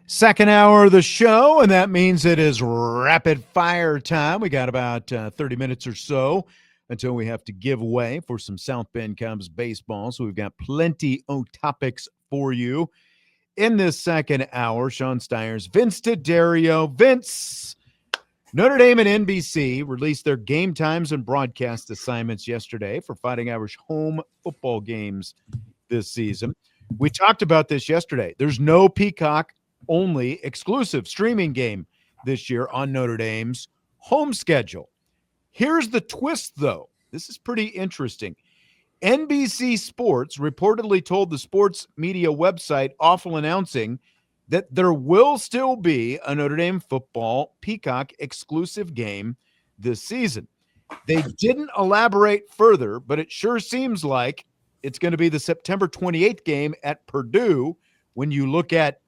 Second hour of the show, and that means it is rapid fire time. We got about 30 minutes or so until we have to give way for some South Bend Cubs baseball. So we've got plenty of topics for you in this second hour. Sean Stiers, Vince D'Addario. Vince, Notre Dame and NBC released their game times and broadcast assignments yesterday for Fighting Irish home football games this season. We talked about this yesterday. There's no Peacock only exclusive streaming game this year on Notre Dame's home schedule. Here's the twist, though. This is pretty interesting. NBC Sports reportedly told the sports media website Awful Announcing that there will still be a Notre Dame football Peacock exclusive game this season. They didn't elaborate further, but it sure seems like it's going to be the September 28th game at Purdue when you look at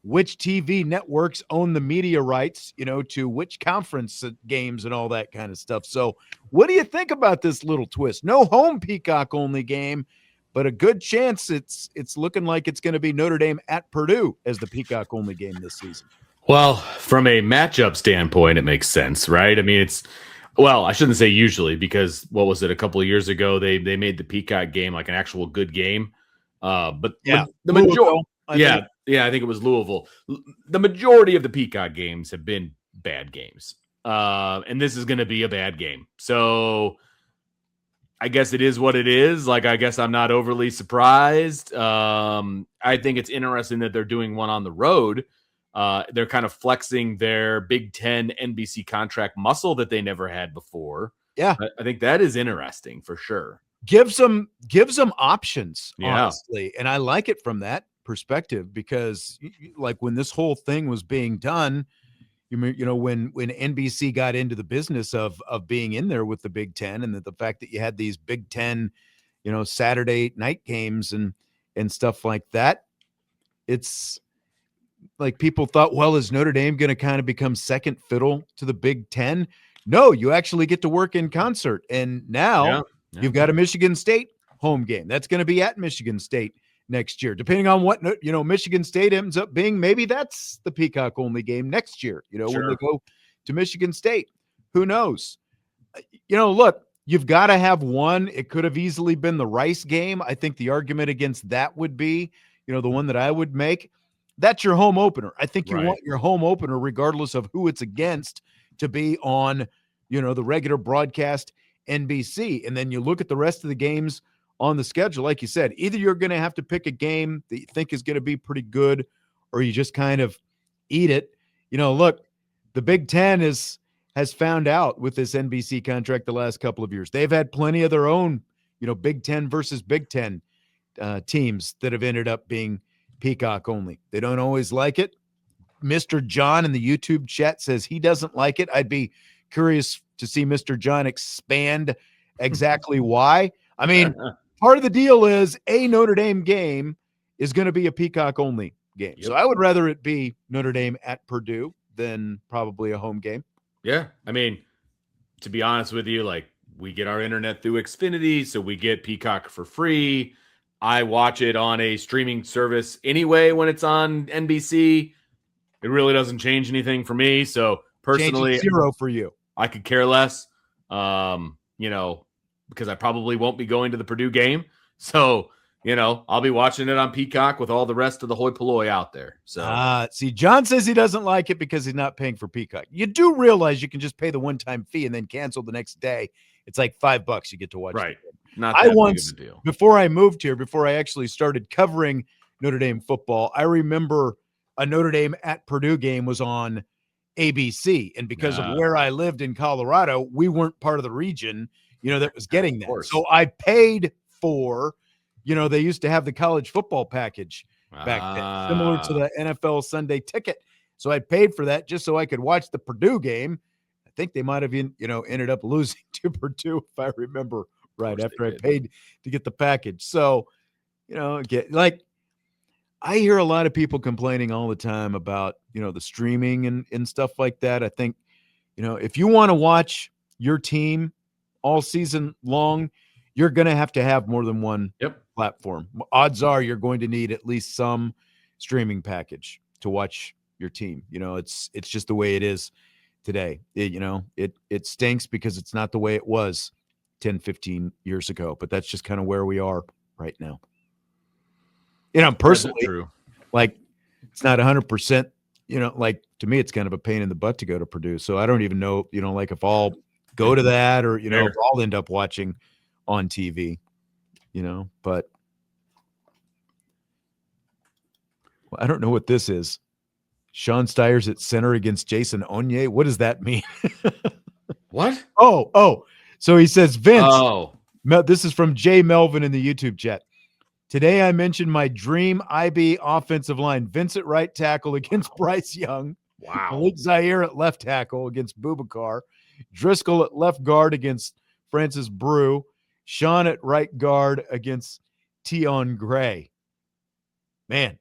which TV networks own the media rights, to which conference games and all that kind of stuff. So what do you think about this little twist? No home Peacock only game, but a good chance it's looking like it's going to be Notre Dame at Purdue as the Peacock only game this season. Well, from a matchup standpoint, it makes sense, right? I mean, I shouldn't say usually, because what was it, a couple of years ago, they made the Peacock game like an actual good game. But yeah, the majority, I think it was Louisville. The majority of the Peacock games have been bad games. And this is going to be a bad game. So I guess it is what it is. Like, I guess I'm not overly surprised. I think it's interesting that they're doing one on the road. They're kind of flexing their Big Ten NBC contract muscle that they never had before. Yeah. I think that is interesting for sure. Gives them options, honestly. And I like it from that perspective, because like when this whole thing was being done, when NBC got into the business of being in there with the Big Ten, and the fact that you had these Big Ten, Saturday night games and stuff like that, it's like people thought, well, is Notre Dame going to kind of become second fiddle to the Big Ten? No, you actually get to work in concert. And now you've got a Michigan State home game. That's going to be at Michigan State next year, depending on what, Michigan State ends up being. Maybe that's the Peacock only game next year, when they go to Michigan State. Who knows? Look, you've got to have one. It could have easily been the Rice game. I think the argument against that would be, the one that I would make. That's your home opener. I think you want your home opener, regardless of who it's against, to be on, the regular broadcast NBC. And then you look at the rest of the games on the schedule. Like you said, either you're going to have to pick a game that you think is going to be pretty good, or you just kind of eat it. Look, the Big Ten has found out with this NBC contract the last couple of years. They've had plenty of their own, Big Ten versus Big Ten teams that have ended up being Peacock only. They don't always like it. Mr. John in the YouTube chat says he doesn't like it. I'd be curious to see Mr. John expand exactly why. I mean, part of the deal is a Notre Dame game is going to be a Peacock only game. Yep. So I would rather it be Notre Dame at Purdue than probably a home game. Yeah. I mean, to be honest with you, like, we get our internet through Xfinity, so we get Peacock for free. I watch it on a streaming service anyway when it's on NBC. It really doesn't change anything for me. So personally, zero for you. I could care less, because I probably won't be going to the Purdue game. So, I'll be watching it on Peacock with all the rest of the hoi polloi out there. So, see, John says he doesn't like it because he's not paying for Peacock. You do realize you can just pay the one-time fee and then cancel the next day. It's like $5 you get to watch. Right. Not that big of a deal. Before I moved here, before I actually started covering Notre Dame football, I remember a Notre Dame at Purdue game was on ABC. And because of where I lived in Colorado, we weren't part of the region, that was getting that. So I paid for, they used to have the college football package back then, similar to the NFL Sunday ticket. So I paid for that just so I could watch the Purdue game. I think they might have, ended up losing to Purdue, if I remember right, after I paid to get the package. So, I hear a lot of people complaining all the time about, the streaming and stuff like that. I think, if you want to watch your team all season long, you're going to have more than one platform. Odds are you're going to need at least some streaming package to watch your team. It's just the way it is today. It stinks because it's not the way it was 10, 15 years ago, but that's just kind of where we are right now. Personally, like it's not 100%, like to me, it's kind of a pain in the butt to go to Purdue. So I don't even know, like if I'll go to that or, if I'll end up watching on TV, but I don't know what this is. Sean Steyer's at center against Jason Onye. What does that mean? What? Oh. So he says, Vince. Oh. This is from Jay Melvin in the YouTube chat. Today I mentioned my dream IB offensive line. Vince at right tackle against Bryce Young. Wow. Malik Zaire at left tackle against Boubacar. Driscoll at left guard against Francis Brew. Sean at right guard against Tion Gray. Man.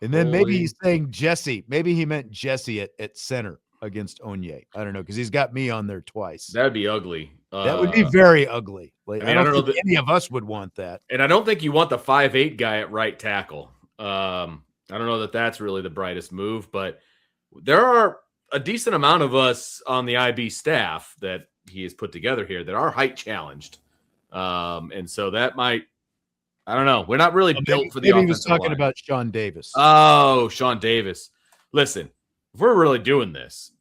And then maybe he's saying Jesse. Maybe he meant Jesse at center against Onye. I don't know, because he's got me on there twice. That'd be ugly. That would be very ugly. Like, I don't think any of us would want that. And I don't think you want the 5'8" guy at right tackle. I don't know that that's really the brightest move, but there are a decent amount of us on the IB staff that he has put together here that are height challenged. And so that might, I don't know. We're not really built for the offensive line. He was talking about Sean Davis. Oh, Sean Davis. Listen, if we're really doing this,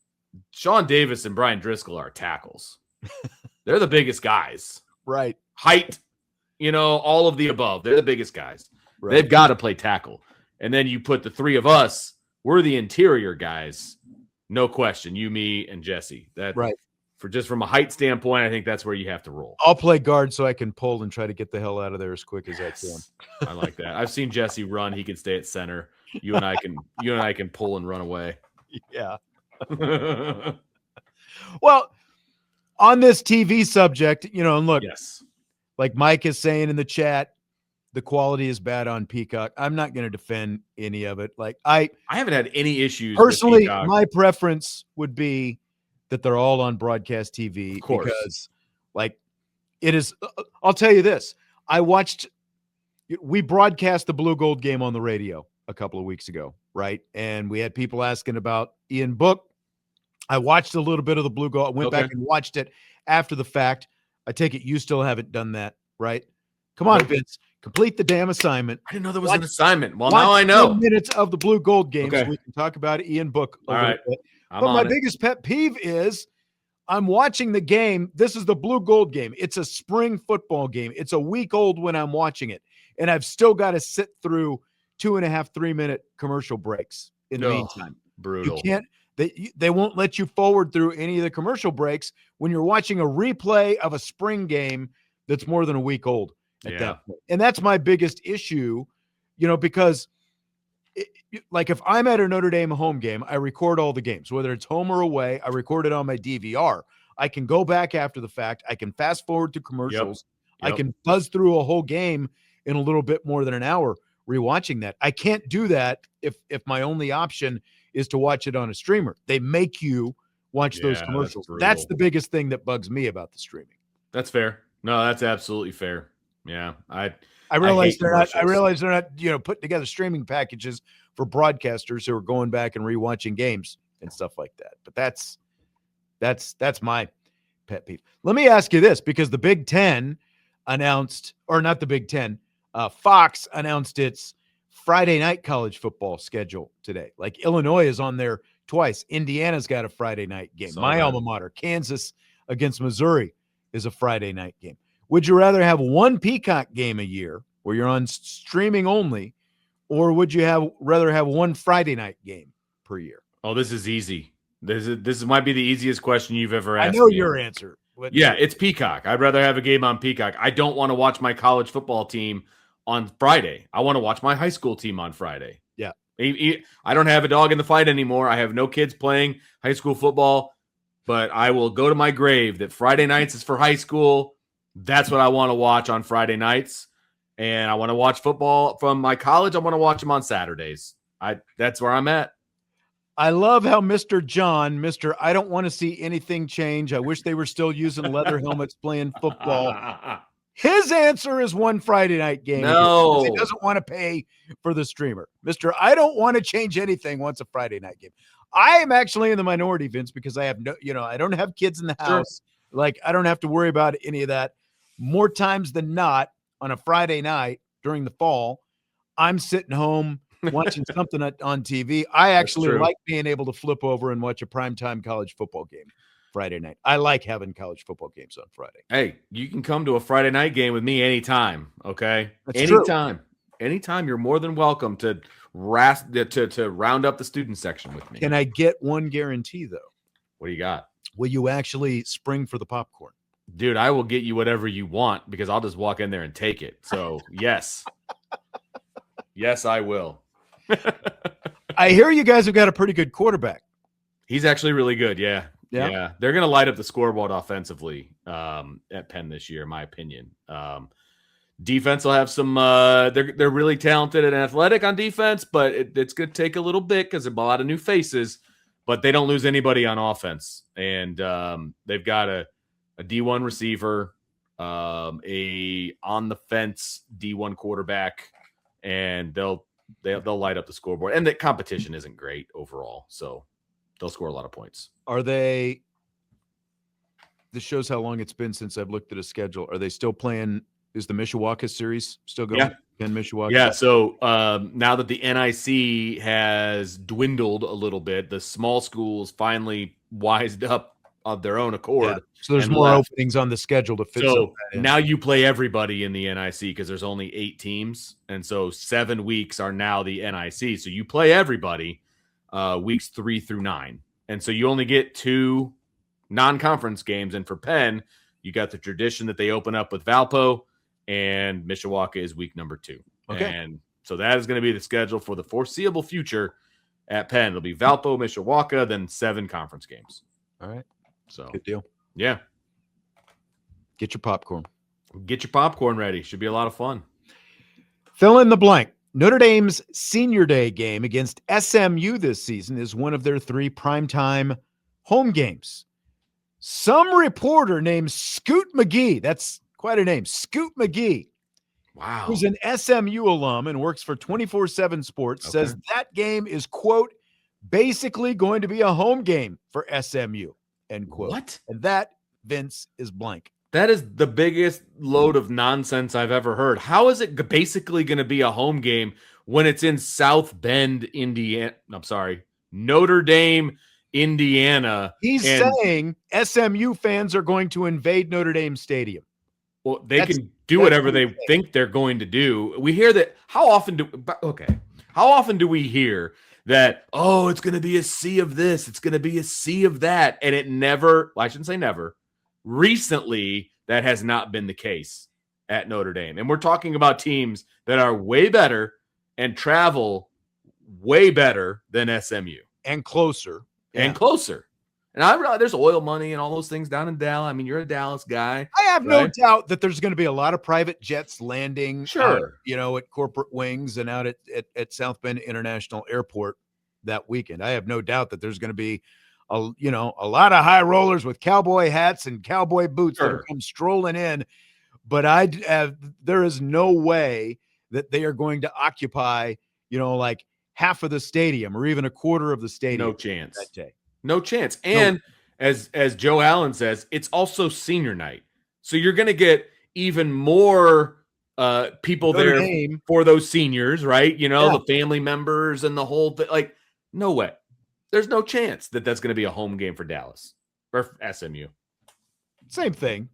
Sean Davis and Brian Driscoll are tackles. They're the biggest guys. Right. Height, all of the above. They're the biggest guys. Right. They've got to play tackle. And then you put the three of us, we're the interior guys. No question. You, me, and Jesse. That, right. From a height standpoint, I think that's where you have to roll. I'll play guard so I can pull and try to get the hell out of there as quick as I can. I like that. I've seen Jesse run. He can stay at center. You and I can pull and run away. Yeah. Well, on this TV subject, and look, yes, like Mike is saying in the chat, the quality is bad on Peacock. I'm not going to defend any of it. Like I haven't had any issues. Personally, my preference would be that they're all on broadcast TV, because like it is. I'll tell you this. We broadcast the Blue Gold game on the radio a couple of weeks ago, right? And we had people asking about Ian Book. I watched a little bit of the Blue Gold. I went back and watched it after the fact. I take it you still haven't done that, right? Come on, Vince. Complete the damn assignment. I didn't know there was an assignment. Well, now I know. 10 minutes of the Blue Gold game, so we can talk about Ian Book a little bit. But my biggest pet peeve is I'm watching the game. This is the Blue Gold game. It's a spring football game. It's a week old when I'm watching it. And I've still got to sit through 2.5, 3-minute commercial breaks in the meantime. Brutal. You can't. They won't let you forward through any of the commercial breaks when you're watching a replay of a spring game that's more than a week old at that point. And that's my biggest issue, because like if I'm at a Notre Dame home game, I record all the games, whether it's home or away. I record it on my DVR. I can go back after the fact. I can fast forward to commercials. Yep. I can buzz through a whole game in a little bit more than an hour rewatching that. I can't do that if my only option is to watch it on a streamer. They make you watch those commercials. That's the biggest thing that bugs me about the streaming. That's fair. No, that's absolutely fair. Yeah. I realize they're not, putting together streaming packages for broadcasters who are going back and rewatching games and stuff like that. But that's my pet peeve. Let me ask you this, because the Big Ten announced, or not the Big Ten, Fox announced its Friday night college football schedule today. Like Illinois is on there twice. Indiana's got a Friday night game. My alma mater, Kansas against Missouri, is a Friday night game. Would you rather have one Peacock game a year where you're on streaming only, or would you rather have one Friday night game per year? Oh, this is easy. This might be the easiest question you've ever asked. I know your answer. Yeah, it's Peacock. I'd rather have a game on Peacock. I don't want to watch my college football team on Friday. I want to watch my high school team on Friday. Yeah. I don't have a dog in the fight anymore. I have no kids playing high school football, but I will go to my grave that Friday nights is for high school. That's what I want to watch on Friday nights. And I want to watch football from my college. I want to watch them on Saturdays. That's where I'm at. I love how Mr. I don't want to see anything change. I wish they were still using leather helmets playing football. His answer is one Friday night game. No. He doesn't want to pay for the streamer. I don't want to change anything once a Friday night game. I am actually in the minority, Vince, because I have I don't have kids in the house. Sure. Like, I don't have to worry about any of that. More times than not, on a Friday night during the fall, I'm sitting home watching something on TV. I actually like being able to flip over and watch a primetime college football game Friday night. I like having college football games on Friday. Hey, you can come to a Friday night game with me anytime, okay? That's anytime. True. Anytime, you're more than welcome to round up the student section with me. Can I get one guarantee, though? What do you got? Will you actually spring for the popcorn? Dude, I will get you whatever you want because I'll just walk in there and take it. So, yes. Yes, I will. I hear you guys have got a pretty good quarterback. He's actually really good, yeah. Yeah. They're going to light up the scoreboard offensively at Penn this year, in my opinion. Defense will have some they're really talented and athletic on defense, but it's going to take a little bit because there's a lot of new faces, but they don't lose anybody on offense. And they've got a D1 receiver, a on the fence D1 quarterback, and they'll light up the scoreboard. And the competition isn't great overall, so they'll score a lot of points. This shows how long it's been since I've looked at a schedule. Are they still playing? Is the Mishawaka series still going? Yeah. Penn Mishawaka? Yeah. So now that the NIC has dwindled a little bit, the small schools finally wised up of their own accord. Yeah. So there's more openings on the schedule to fit. So now you play everybody in the NIC because there's only 8 teams. And so 7 weeks are now the NIC. So you play everybody weeks 3 through 9. And so you only get 2 non-conference games. And for Penn, you got the tradition that they open up with Valpo, and Mishawaka is week number 2. Okay. And so that is going to be the schedule for the foreseeable future at Penn. It'll be Valpo, Mishawaka, then 7 conference games. All right. So good deal. Yeah. Get your popcorn. Get your popcorn ready. Should be a lot of fun. Fill in the blank. Notre Dame's Senior Day game against SMU this season is one of their 3 primetime home games. Some reporter named Scoot McGee, that's quite a name, Scoot McGee, wow, who's an SMU alum and works for 24/7 Sports, says that game is, quote, basically going to be a home game for SMU, end quote. What? And that, Vince, is blank. That is the biggest load of nonsense I've ever heard. How is it basically going to be a home game when it's in South Bend, Indiana? I'm sorry, Notre Dame, Indiana. He's saying SMU fans are going to invade Notre Dame Stadium. Well, they can do whatever they think they're going to do. We hear that. How often do we hear that, oh, it's going to be a sea of this, it's going to be a sea of that, and it never, well, I shouldn't say never, recently that has not been the case at Notre Dame. And we're talking about teams that are way better and travel way better than SMU. And closer. And closer. And I realize there's oil money and all those things down in Dallas. I mean, you're a Dallas guy. I have no doubt that there's going to be a lot of private jets landing, sure, at corporate wings and out at South Bend International Airport that weekend. I have no doubt that there's going to be a lot of high rollers with cowboy hats and cowboy boots that come strolling in. But there is no way that they are going to occupy, like half of the stadium or even a quarter of the stadium. No chance. That day. No chance. And as Joe Allen says, it's also senior night. So you're going to get even more people there for those seniors, right? The family members and the whole thing. Like, no way. There's no chance that that's going to be a home game for Dallas or SMU. Same thing.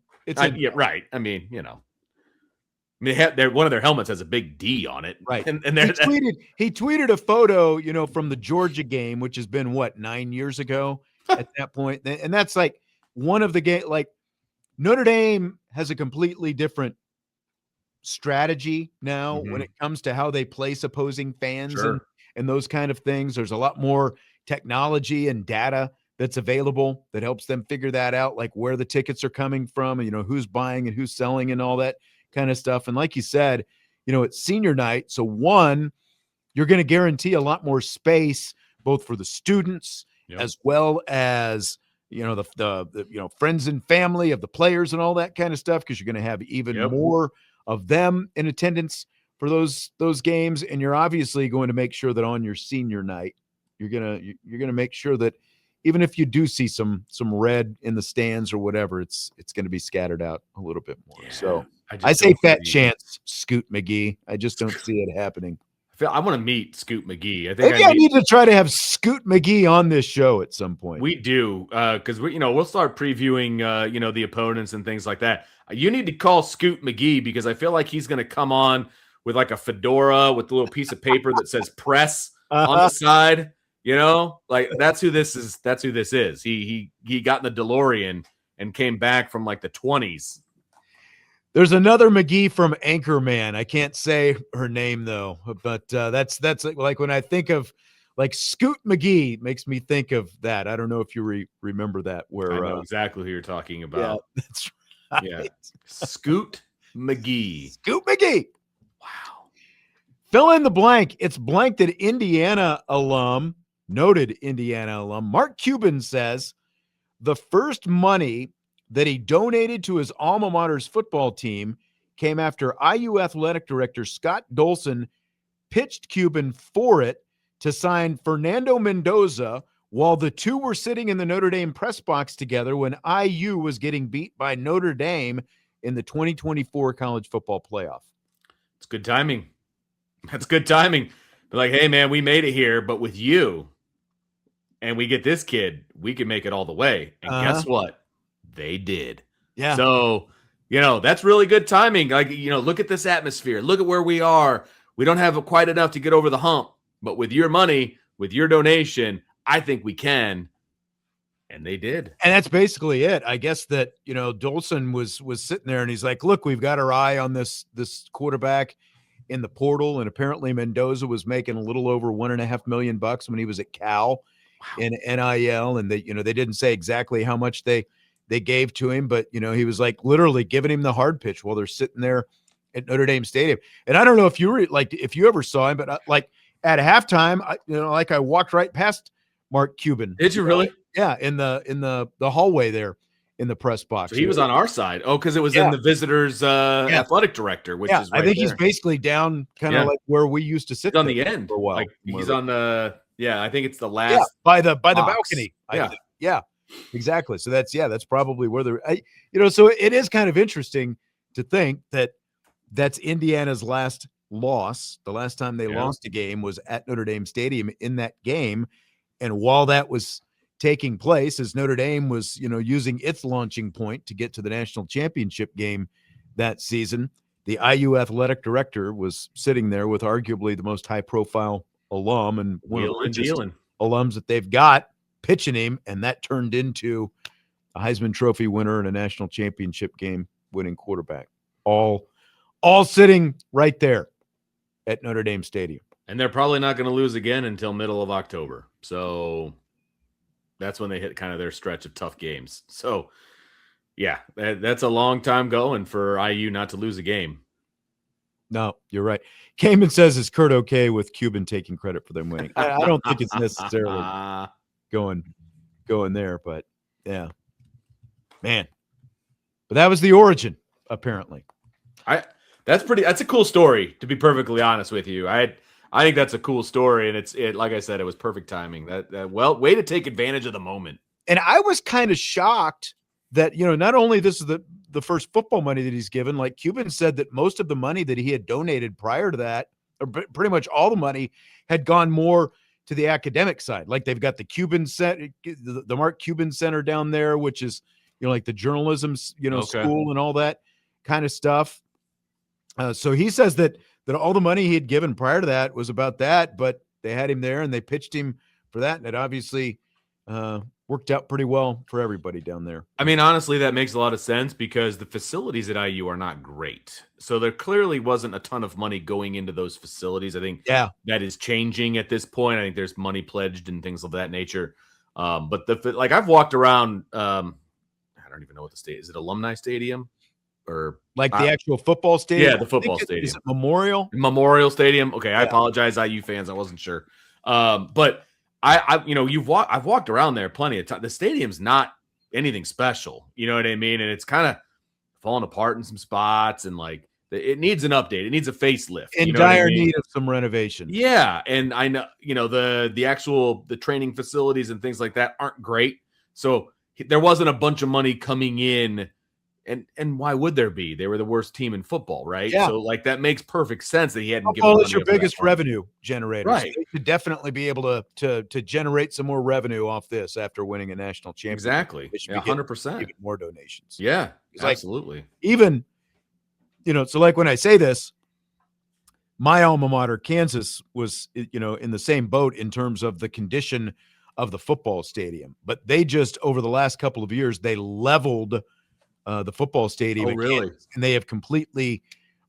Right. I mean, one of their helmets has a big D on it. Right. And he tweeted a photo, from the Georgia game, which has been 9 years ago at that point. And that's like one of the game, like Notre Dame has a completely different strategy now when it comes to how they place opposing fans and those kind of things. There's a lot more technology and data that's available that helps them figure that out, like where the tickets are coming from, and, who's buying and who's selling and all that kind of stuff. And like you said, it's senior night. So you're going to guarantee a lot more space, both for the students as well as the friends and family of the players and all that kind of stuff, because you're going to have even more of them in attendance for those games. And you're obviously going to make sure that on your senior night, you're gonna make sure that even if you do see some red in the stands or whatever, it's going to be scattered out a little bit more. Yeah, so I say fat chance, Scoot McGee. I just don't see it happening. I want to meet Scoot McGee. Maybe I need to try to have Scoot McGee on this show at some point. We do, because we'll start previewing the opponents and things like that. You need to call Scoot McGee, because I feel like he's going to come on with like a fedora with a little piece of paper that says press on the side. Like that's who this is. That's who this is. He got in the DeLorean and came back from like the 20s. There's another McGee from Anchorman. I can't say her name though, but that's like when I think of like Scoot McGee, makes me think of that. I don't know if you remember that. Where I know exactly who you're talking about. Yeah, that's right. Yeah, Scoot McGee. Scoot McGee. Wow. Fill in the blank. It's blanked at Indiana alum, noted Indiana alum. Mark Cuban says the first money that he donated to his alma mater's football team came after IU athletic director Scott Dolson pitched Cuban for it to sign Fernando Mendoza while the two were sitting in the Notre Dame press box together when IU was getting beat by Notre Dame in the 2024 college football playoff. It's good timing. That's good timing. They're like, hey, man, we made it here, but with you and we get this kid, we can make it all the way. And guess what? They did. Yeah. So, that's really good timing. Like, look at this atmosphere. Look at where we are. We don't have quite enough to get over the hump, but with your money, with your donation, I think we can. And they did. And that's basically it. I guess that, Dolson was sitting there and he's like, look, we've got our eye on this quarterback in the portal. And apparently Mendoza was making a little over $1.5 million when he was at Cal in NIL. And they didn't say exactly how much they gave to him, but he was like literally giving him the hard pitch while they're sitting there at Notre Dame Stadium. And I don't know if you ever saw him, but like at halftime, I walked right past Mark Cuban. Did you really? Yeah, in the hallway there in the press box. So he was on our side. Oh, because it was in the visitors athletic director, which is right I think there. He's basically down kind of like where we used to sit on the end for a while. Like he's on the I think it's the last by the balcony. Yeah. Exactly. So that's probably where they're so it is kind of interesting to think that that's Indiana's last loss. The last time they lost a game was at Notre Dame Stadium in that game. And while that was taking place, as Notre Dame was, using its launching point to get to the national championship game that season, the IU athletic director was sitting there with arguably the most high profile alum and one of the richest alums that they've got, pitching him, and that turned into a Heisman Trophy winner and a national championship game winning quarterback, all sitting right there at Notre Dame Stadium. And they're probably not going to lose again until middle of October. So that's when they hit kind of their stretch of tough games. So yeah, that's a long time going for IU not to lose a game. No, you're right. Kamen says, is Kurt okay with Cuban taking credit for them winning? I don't think it's necessarily going there, but yeah, man. But that was the origin, apparently. That's a cool story, to be perfectly honest with you. I think that's a cool story, and like I said, it was perfect timing. Way to take advantage of the moment. And I was kind of shocked that, not only this is the first football money that he's given, like Cuban said that most of the money that he had donated prior to that, or pretty much all the money, had gone more to the academic side. Like they've got the Cuban the Mark Cuban Center down there, which is, like the journalism, school and all that kind of stuff. So he says that all the money he had given prior to that was about that, but they had him there and they pitched him for that. And it obviously worked out pretty well for everybody down there. I mean, honestly, that makes a lot of sense because the facilities at IU are not great. So there clearly wasn't a ton of money going into those facilities. I think that is changing at this point. I think there's money pledged and things of that nature. But I've walked around, I don't even know what the state is. It Alumni Stadium? Or like the actual football stadium? Yeah, the football stadium. Is it Memorial Stadium? Okay, I apologize, IU fans. I wasn't sure. But I've walked around there plenty of time. The stadium's not anything special. You know what I mean? And it's kind of falling apart in some spots, and like it needs an update. It needs a facelift. In dire need of some renovation. Yeah, and I know the training facilities and things like that aren't great. So there wasn't a bunch of money coming in. And why would there be? They were the worst team in football, right? Yeah. So like that makes perfect sense that he hadn't given. Football is your biggest revenue generator. Right. So they should definitely be able to generate some more revenue off this after winning a national championship. Exactly. 100%. Even more donations. Yeah, absolutely. Like, even, so like when I say this, my alma mater, Kansas, was, in the same boat in terms of the condition of the football stadium. But they just, over the last couple of years, they leveled the football stadium. Oh, really? Kansas, and they have completely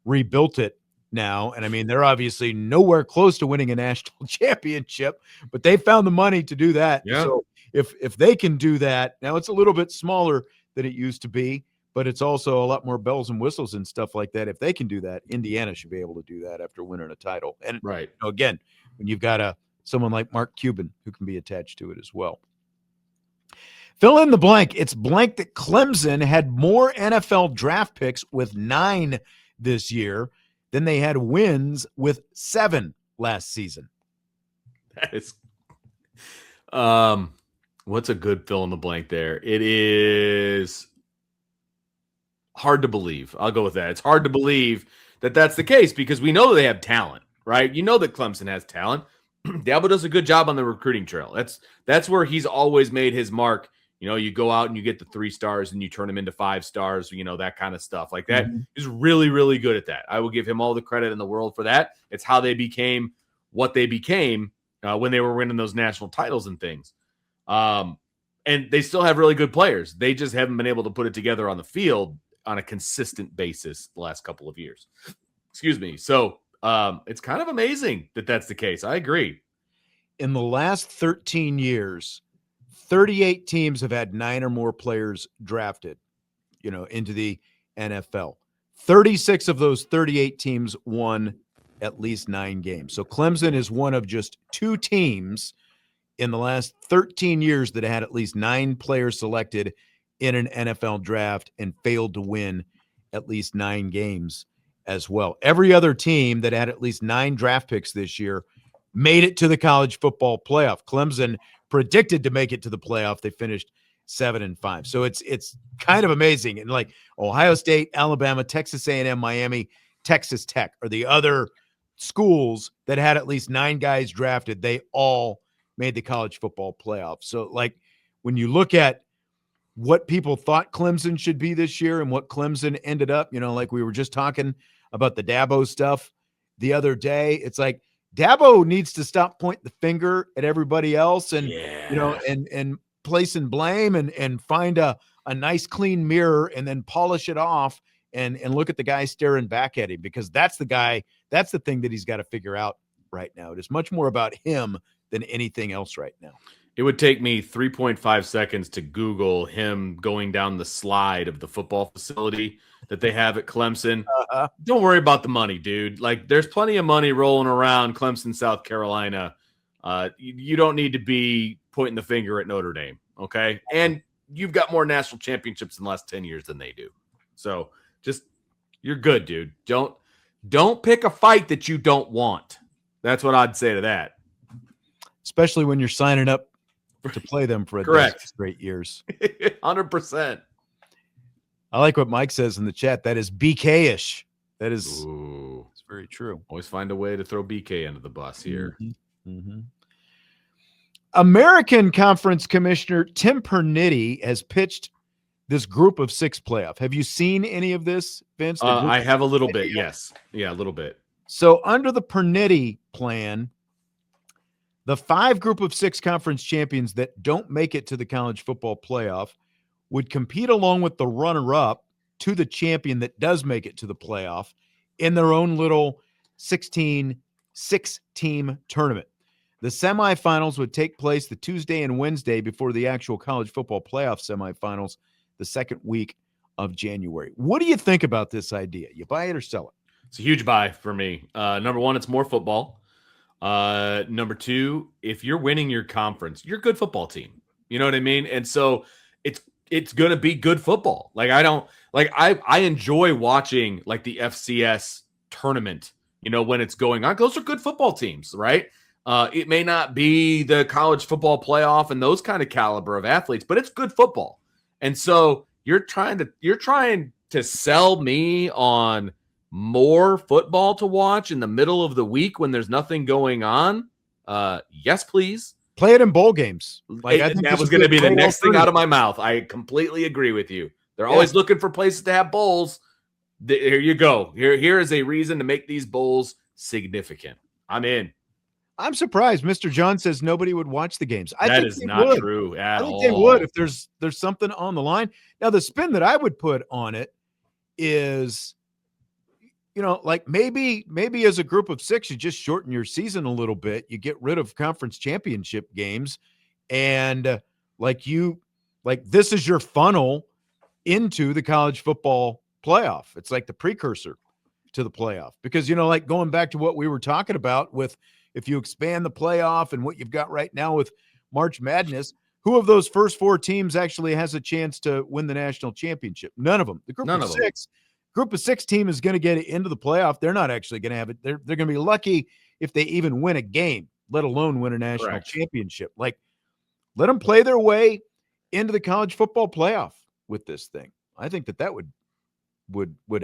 rebuilt it now. And I mean, they're obviously nowhere close to winning a national championship, but they found the money to do that. Yeah. So if they can do that, now it's a little bit smaller than it used to be, but it's also a lot more bells and whistles and stuff like that. If they can do that, Indiana should be able to do that after winning a title. And right. Again, when you've got someone like Mark Cuban who can be attached to it as well. Fill in the blank. It's blank that Clemson had more NFL draft picks with 9 this year than they had wins with 7 last season. That is, what's a good fill in the blank there? It is hard to believe. I'll go with that. It's hard to believe that that's the case because we know they have talent, right? You know that Clemson has talent. Dabo does a good job on the recruiting trail. That's where he's always made his mark. You go out and you get the 3 stars and you turn them into 5 stars, that kind of stuff like that. Mm-hmm. He's really, really good at that. I will give him all the credit in the world for that. It's how they became what they became when they were winning those national titles and things. And they still have really good players. They just haven't been able to put it together on the field on a consistent basis the last couple of years. Excuse me. So it's kind of amazing that that's the case. I agree. In the last 13 years, 38 teams have had 9 or more players drafted, into the NFL. 36 of those 38 teams won at least 9 games. So Clemson is one of just 2 teams in the last 13 years that had at least 9 players selected in an NFL draft and failed to win at least 9 games as well. Every other team that had at least 9 draft picks this year made it to the college football playoff. Clemson predicted to make it to the playoff. They finished 7-5. So it's kind of amazing. And like Ohio State, Alabama, Texas A&M, Miami, Texas Tech are the other schools that had at least 9 guys drafted. They all made the college football playoff. So like when you look at what people thought Clemson should be this year and what Clemson ended up, like we were just talking about the Dabo stuff the other day, it's like Dabo needs to stop pointing the finger at everybody else and, and placing blame and find a nice clean mirror and then polish it off and look at the guy staring back at him, because that's the thing that he's got to figure out right now. It is much more about him than anything else right now. It would take me 3.5 seconds to Google him going down the slide of the football facility that they have at Clemson. Don't worry about the money, dude. Like, there's plenty of money rolling around Clemson, South Carolina. You don't need to be pointing the finger at Notre Dame, okay? And you've got more national championships in the last 10 years than they do. So just, you're good, dude. Don't pick a fight that you don't want. That's what I'd say to that. Especially when you're signing up to play them for a dozen straight years. 100%. I like what Mike says in the chat. That is BK-ish. That is it's very true. Always find a way to throw BK under the bus here. Mm-hmm. Mm-hmm. American Conference Commissioner Tim Pernitti has pitched this group of 6 playoff. Have you seen any of this, Vince? I have a little bit, yes. Yeah, a little bit. So under the Pernitti plan, the 5 group of 6 conference champions that don't make it to the college football playoff would compete along with the runner-up to the champion that does make it to the playoff in their own little 6-team tournament. The semifinals would take place the Tuesday and Wednesday before the actual college football playoff semifinals the second week of January. What do you think about this idea? You buy it or sell it? It's a huge buy for me. Number one, it's more football. Number 2, if you're winning your conference, you're a good football team. You know what I mean? And so it's going to be good football. Like I enjoy watching like the FCS tournament, when it's going on. Those are good football teams, right? It may not be the college football playoff and those kind of caliber of athletes, but it's good football. And so you're trying to sell me on more football to watch in the middle of the week when there's nothing going on. Yes, please. Play it in bowl games. Like, I think that was going to be the next thing out of my mouth. I completely agree with you. They're always looking for places to have bowls. Here you go. Here is a reason to make these bowls significant. I'm in. I'm surprised. Mr. John says nobody would watch the games. That is not true at all. I think they would if there's something on the line. Now, the spin that I would put on it is, like maybe as a group of 6, you just shorten your season a little bit. You get rid of conference championship games, and this is your funnel into the college football playoff. It's like the precursor to the playoff, because like going back to what we were talking about with, if you expand the playoff and what you've got right now with March Madness, who of those first 4 teams actually has a chance to win the national championship? None of them. The group of 6 team is going to get into the playoff. They're not actually going to have it. They're going to be lucky if they even win a game, let alone win a national championship. Like, let them play their way into the college football playoff with this thing. I think that would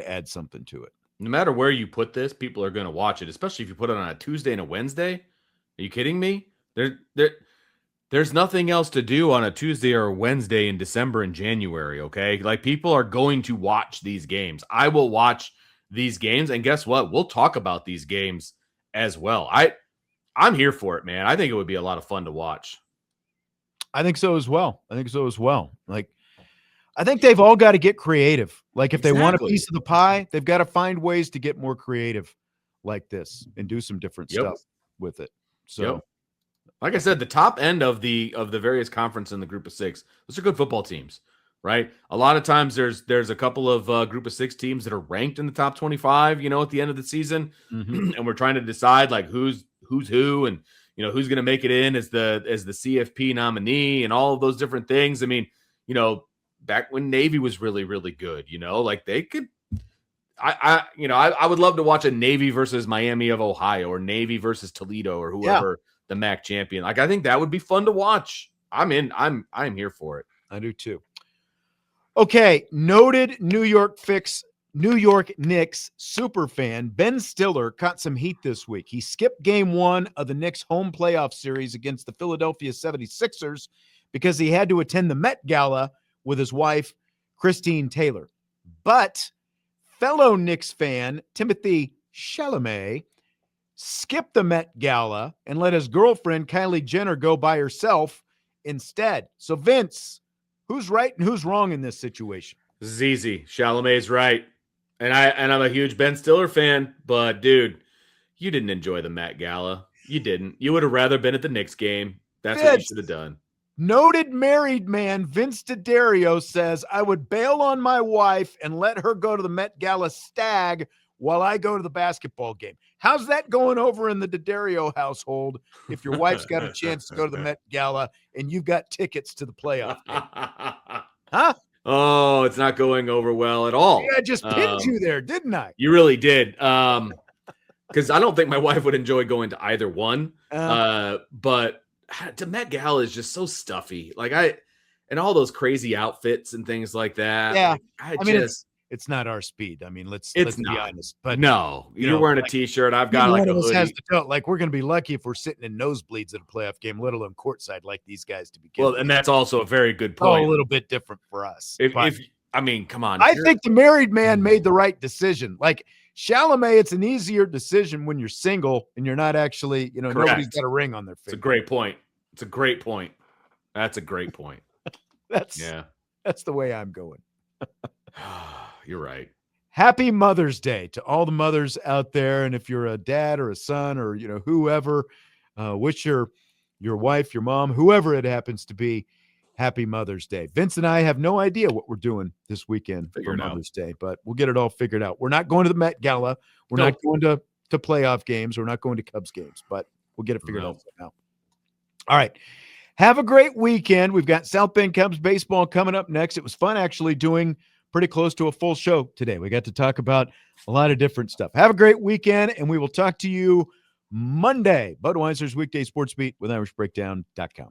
add something to it. No matter where you put this, people are going to watch it, especially if you put it on a Tuesday and a Wednesday. Are you kidding me? There's nothing else to do on a Tuesday or a Wednesday in December and January, okay? Like, people are going to watch these games. I will watch these games, and guess what? We'll talk about these games as well. I'm here for it, man. I think it would be a lot of fun to watch. I think so as well. Like, I think they've all got to get creative. Like, if they want a piece of the pie, they've got to find ways to get more creative like this and do some different stuff with it. So, like I said, the top end of the various conference in the group of 6, those are good football teams, right? A lot of times there's a couple of group of 6 teams that are ranked in the top 25, at the end of the season. Mm-hmm. And we're trying to decide like who's who, and who's going to make it in as the CFP nominee and all of those different things. I mean, back when Navy was really, really good, like they could, I would love to watch a Navy versus Miami of Ohio, or Navy versus Toledo, or whoever the MAC champion. Like, I think that would be fun to watch. I'm in. I'm here for it. I do too. Okay. Noted New York Knicks super fan Ben Stiller caught some heat this week. He skipped game 1 of the Knicks home playoff series against the Philadelphia 76ers because he had to attend the Met Gala with his wife, Christine Taylor. But fellow Knicks fan Timothy Chalamet skipped the Met Gala and let his girlfriend, Kylie Jenner, go by herself instead. So, Vince, who's right and who's wrong in this situation? This is easy. Chalamet's right. And I'm a huge Ben Stiller fan, but, dude, you didn't enjoy the Met Gala. You didn't. You would have rather been at the Knicks game. That's what you should have done. Noted married man Vince D'Addario says, I would bail on my wife and let her go to the Met Gala stag while I go to the basketball game. How's that going over in the D'Addario household if your wife's got a chance to go to the Met Gala and you've got tickets to the playoff game? Huh? Oh, it's not going over well at all. Yeah, I just pinned you there, didn't I? You really did. Because I don't think my wife would enjoy going to either one. But the Met Gala is just so stuffy. Like, and all those crazy outfits and things like that. Yeah. Like, I mean, it's not our speed. I mean, let's be honest. But no, you're wearing a t-shirt. I've got like a hoodie. Has to tell, like, we're going to be lucky if we're sitting in nosebleeds at a playoff game, let alone courtside like these guys to be. Well, and that's also a very good point. A little bit different for us. If I mean, come on. I think the married man made the right decision. Like Chalamet, it's an easier decision when you're single and you're not actually, nobody's got a ring on their finger. It's a great point. That's a great point. That's the way I'm going. You're right. Happy Mother's Day to all the mothers out there. And if you're a dad or a son or, whoever, wish your wife, your mom, whoever it happens to be, happy Mother's Day. Vince and I have no idea what we're doing this weekend for Mother's Day, but we'll get it all figured out. We're not going to the Met Gala. We're not going to playoff games. We're not going to Cubs games, but we'll get it figured out somehow. All right. Have a great weekend. We've got South Bend Cubs baseball coming up next. It was fun actually doing pretty close to a full show today. We got to talk about a lot of different stuff. Have a great weekend, and we will talk to you Monday. Budweiser's Weekday Sports Beat with IrishBreakdown.com.